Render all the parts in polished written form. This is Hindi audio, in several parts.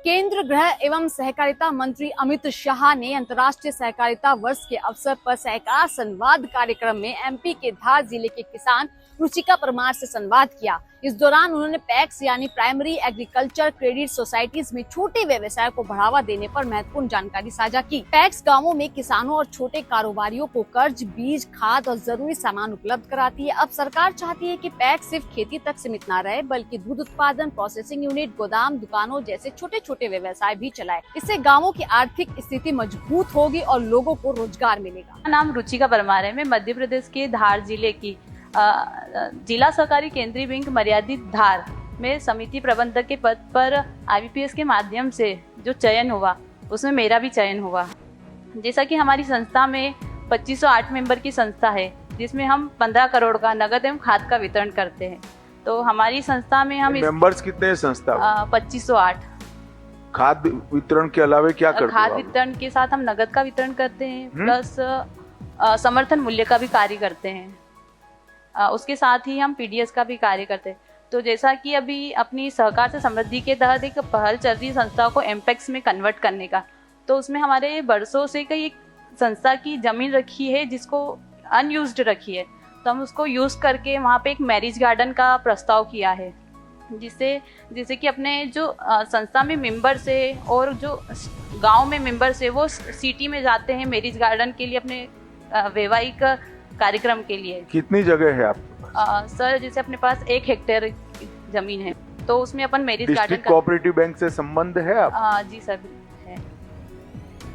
केंद्र गृह एवं सहकारिता मंत्री अमित शाह ने अंतर्राष्ट्रीय सहकारिता वर्ष के अवसर पर सहकार संवाद कार्यक्रम में एमपी के धार जिले के किसान रुचिका परमार से संवाद किया। इस दौरान उन्होंने पैक्स यानी प्राइमरी एग्रीकल्चर क्रेडिट सोसाइटीज में छोटे व्यवसाय को बढ़ावा देने पर महत्वपूर्ण जानकारी साझा की। पैक्स गांवों में किसानों और छोटे कारोबारियों को कर्ज, बीज, खाद और जरूरी सामान उपलब्ध कराती है। अब सरकार चाहती है कि पैक्स सिर्फ खेती तक सीमित न रहे बल्कि दूध उत्पादन, प्रोसेसिंग यूनिट, गोदाम, दुकानों जैसे छोटे छोटे व्यवसाय भी चलाए। इससे गाँवों की आर्थिक स्थिति मजबूत होगी और लोगों को रोजगार मिलेगा। नाम रुचिका परमार है। मैं मध्य प्रदेश के धार जिले की जिला सहकारी केंद्रीय बैंक मर्यादित धार में समिति प्रबंधक के पद पर IBPS के माध्यम से जो चयन हुआ उसमें मेरा भी चयन हुआ। जैसा कि हमारी संस्था में 2508 मेंबर की संस्था है जिसमें हम 15 करोड़ का नगद एवं खाद का वितरण करते हैं। तो हमारी संस्था में हम मेंबर्स कितने हैं संस्था? 2508। खाद वितरण के अलावा क्या करते हैं? खाद वितरण के साथ हम नगद का वितरण करते हैं प्लस समर्थन मूल्य का भी कार्य करते हैं। उसके साथ ही हम PDS का भी कार्य करते हैं। तो जैसा कि अभी अपनी सहकार से समृद्धि के तहत एक पहल चल रही संस्था को एमपैक्स में कन्वर्ट करने का, तो उसमें हमारे बरसों से कई संस्था की जमीन रखी है जिसको अनयूज्ड रखी है, तो हम उसको यूज करके वहाँ पे एक मैरिज गार्डन का प्रस्ताव किया है जिससे कि अपने जो संस्था में मेंबर्स है और जो गांव में मेंबर्स है वो सिटी में जाते हैं मैरिज गार्डन के लिए अपने वैवाहिक कार्यक्रम के लिए। कितनी जगह है आपके पास? सर जैसे अपने पास 1 हेक्टेयर जमीन है तो उसमें अपन marriage garden. District cooperative bank से संबंध है आप? जी सर है।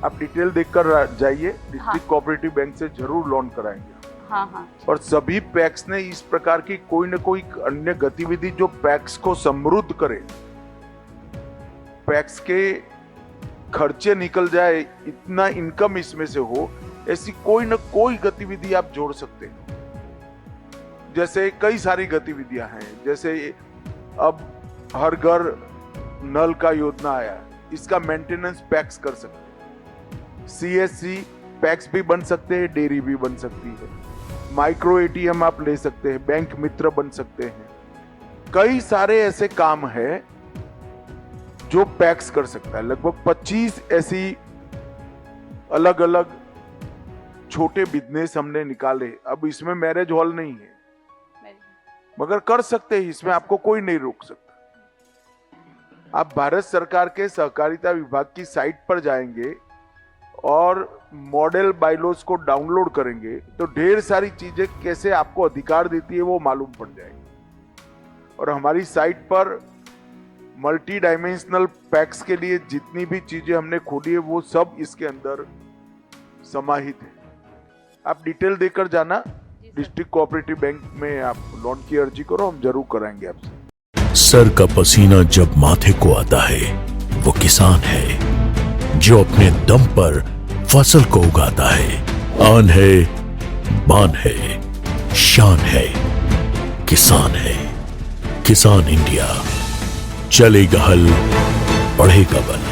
आप डिटेल देखकर जाइए। डिस्ट्रिक्ट कोऑपरेटिव बैंक से जरूर लोन कराएंगे। हाँ। और सभी पैक्स ने इस प्रकार की कोई न कोई अन्य गतिविधि जो पैक्स को समृद्ध करे, पैक्स के खर्चे निकल जाए, इतना इनकम इसमें से हो, ऐसी कोई न कोई गतिविधि आप जोड़ सकते हैं। जैसे कई सारी गतिविधियां हैं, जैसे अब हर घर नल का योजना आया, इसका मेंटेनेंस पैक्स कर सकते हैं। CSC पैक्स भी बन सकते हैं, डेयरी भी बन सकती है, माइक्रो ATM आप ले सकते हैं, बैंक मित्र बन सकते हैं। कई सारे ऐसे काम है जो पैक्स कर सकता है। लगभग 25 ऐसी अलग अलग छोटे बिजनेस हमने निकाले। अब इसमें मैरिज हॉल नहीं है मगर कर सकते हैं, इसमें आपको कोई नहीं रोक सकता। आप भारत सरकार के सहकारिता विभाग की साइट पर जाएंगे और मॉडल बायलॉज को डाउनलोड करेंगे तो ढेर सारी चीजें कैसे आपको अधिकार देती है वो मालूम पड़ जाएगी। और हमारी साइट पर मल्टी डायमेंशनल पैक्स के लिए जितनी भी चीजें हमने खोली है वो सब इसके अंदर समाहित है। आप डिटेल देकर जाना। डिस्ट्रिक्ट कोऑपरेटिव बैंक में आप लोन की अर्जी करो, हम जरूर कराएंगे आपसे। सर का पसीना जब माथे को आता है वो किसान है जो अपने दम पर फसल को उगाता है। आन है, बान है, शान है, किसान है। किसान इंडिया, चलेगा हल, बढ़ेगा बल।